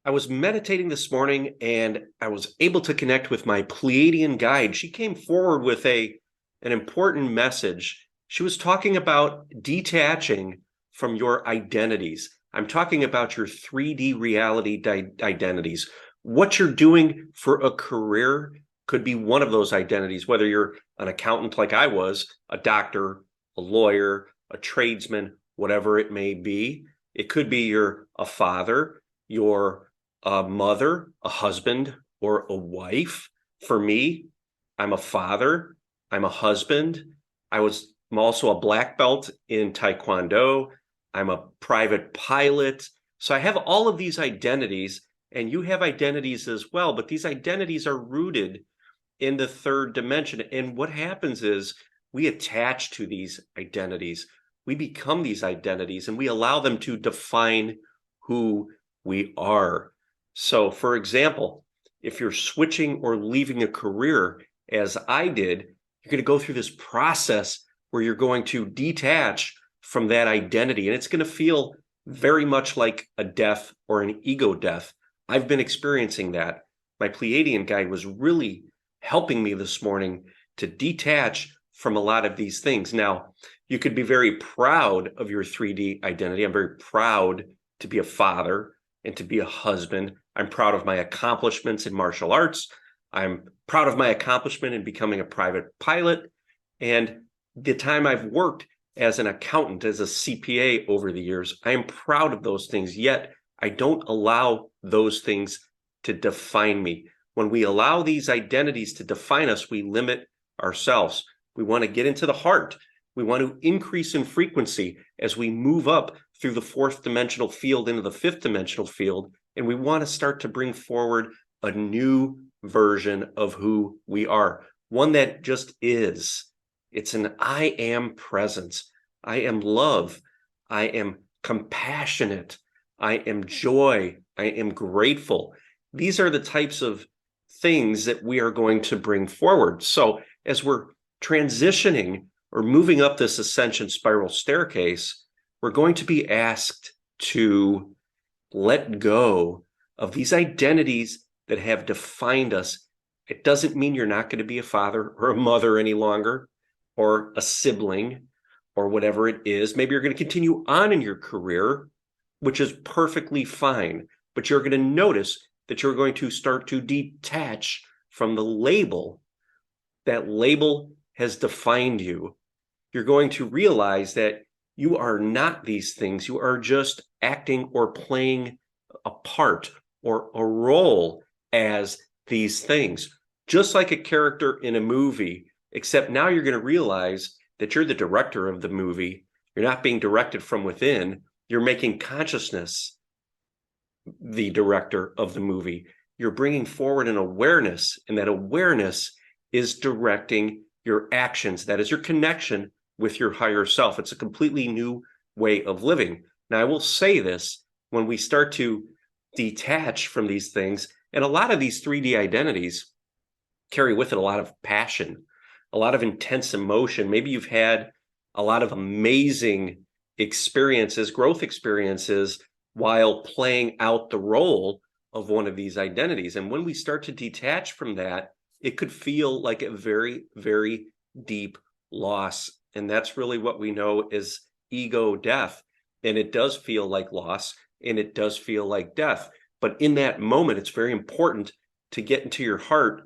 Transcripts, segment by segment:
I was meditating this morning and I was able to connect with my Pleiadian guide. She came forward with an important message. She was talking about detaching from your identities. I'm talking about your 3D reality identities. What you're doing for a career could be one of those identities, whether you're an accountant like I was, a doctor, a lawyer, a tradesman, whatever it may be. It could be you're a father, you're a mother, a husband, or a wife. For me, I'm a father, I'm a husband. I'm also a black belt in Taekwondo. I'm a private pilot. So I have all of these identities, and you have identities as well, but these identities are rooted in the third dimension. And what happens is we attach to these identities. We become these identities and we allow them to define who we are. So, for example, if you're switching or leaving a career, as I did, you're going to go through this process where you're going to detach from that identity. And it's going to feel very much like a death or an ego death. I've been experiencing that. My Pleiadian guide was really helping me this morning to detach from a lot of these things. Now, you could be very proud of your 3D identity. I'm very proud to be a father and to be a husband. I'm proud of my accomplishments in martial arts. I'm proud of my accomplishment in becoming a private pilot. And the time I've worked as an accountant, as a CPA over the years, I am proud of those things. Yet I don't allow those things to define me. When we allow these identities to define us, we limit ourselves. We want to get into the heart. We want to increase in frequency as we move up through the fourth dimensional field into the fifth dimensional field. And we want to start to bring forward a new version of who we are, one that just is. It's an I am presence. I am love. I am compassionate. I am joy. I am grateful. These are the types of things that we are going to bring forward. So as we're transitioning or moving up this ascension spiral staircase, we're going to be asked to let go of these identities that have defined us. It doesn't mean you're not going to be a father or a mother any longer, or a sibling, or whatever it is. Maybe you're going to continue on in your career, which is perfectly fine, but you're going to notice that you're going to start to detach from the label. That label has defined you. You're going to realize that you are not these things. You are just acting or playing a part or a role as these things, just like a character in a movie, except now you're going to realize that you're the director of the movie. You're not being directed from within. You're making consciousness the director of the movie. You're bringing forward an awareness, and that awareness is directing your actions. That is your connection with your higher self. It's a completely new way of living. Now, I will say this, when we start to detach from these things, and a lot of these 3D identities carry with it a lot of passion, a lot of intense emotion. Maybe you've had a lot of amazing experiences, growth experiences, while playing out the role of one of these identities. And when we start to detach from that, it could feel like a very, very deep loss. And that's really what we know is ego death. And it does feel like loss, and it does feel like death. But in that moment, it's very important to get into your heart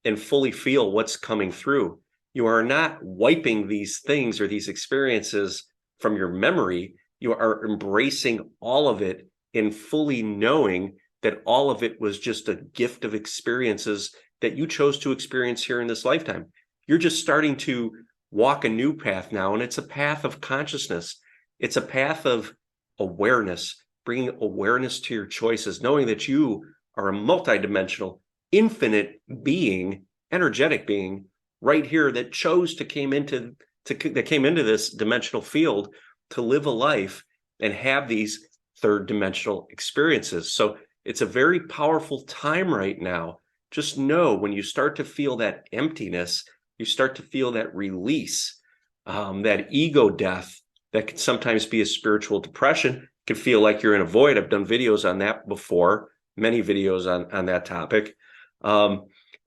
and fully feel what's coming through. You are not wiping these things or these experiences from your memory. You are embracing all of it and fully knowing that all of it was just a gift of experiences that you chose to experience here in this lifetime. You're just starting to walk a new path now, and it's a path of consciousness. It's a path of awareness, bringing awareness to your choices, knowing that you are a multidimensional, infinite being, energetic being, right here that chose that came into this dimensional field to live a life and have these third dimensional experiences. So it's a very powerful time right now. Just know when you start to feel that emptiness, you start to feel that release, that ego death that can sometimes be a spiritual depression. It can feel like you're in a void. I've done videos on that before. many videos on that topic.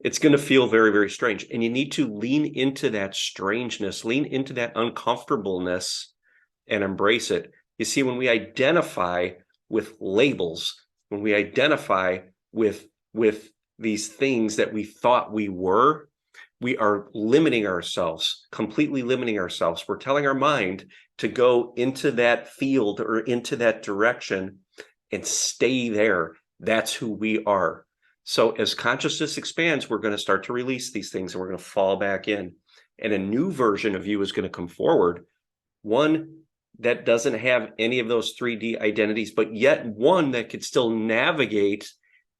It's going to feel very, very strange. And you need to lean into that strangeness, lean into that uncomfortableness and embrace it. You see, when we identify with labels, when we identify with these things that we thought we were, we are limiting ourselves, completely limiting ourselves. We're telling our mind to go into that field or into that direction and stay there. That's who we are. So as consciousness expands, we're going to start to release these things and we're going to fall back in. And a new version of you is going to come forward. One that doesn't have any of those 3D identities, but yet one that could still navigate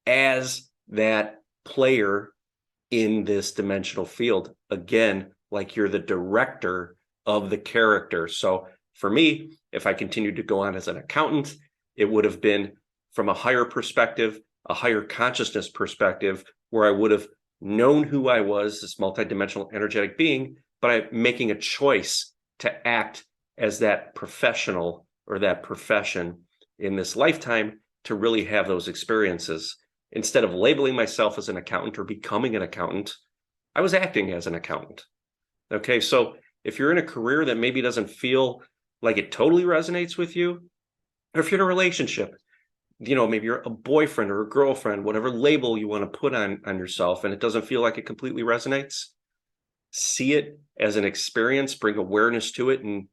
as that player in this dimensional field. Again, like you're the director of the character. So for me, if I continued to go on as an accountant, it would have been from a higher perspective, a higher consciousness perspective, where I would have known who I was, this multidimensional energetic being, but I'm making a choice to act as that professional or that profession in this lifetime to really have those experiences. Instead of labeling myself as an accountant or becoming an accountant, I was acting as an accountant. Okay, so if you're in a career that maybe doesn't feel like it totally resonates with you, or if you're in a relationship, maybe you're a boyfriend or a girlfriend, whatever label you want to put on yourself, and it doesn't feel like it completely resonates, see it as an experience, bring awareness to it, and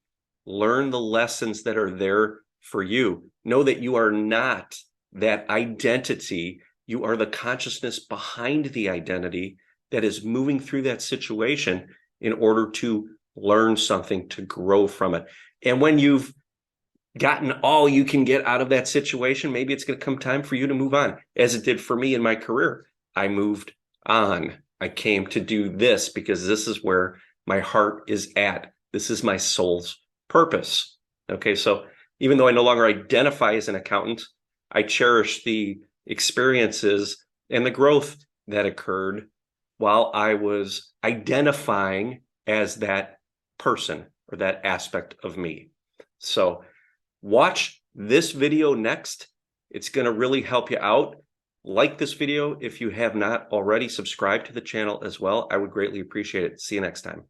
learn the lessons that are there for you. Know that you are not that identity. You are the consciousness behind the identity that is moving through that situation in order to learn something, to grow from it. And when you've gotten all you can get out of that situation, maybe it's going to come time for you to move on, as it did for me in my career. I moved on. I came to do this because this is where my heart is at. This is my soul's purpose. Okay, so even though I no longer identify as an accountant, I cherish the experiences and the growth that occurred while I was identifying as that person or that aspect of me. So watch this video next. It's going to really help you out. Like this video if you have not already. Subscribe to the channel as well. I would greatly appreciate it. See you next time.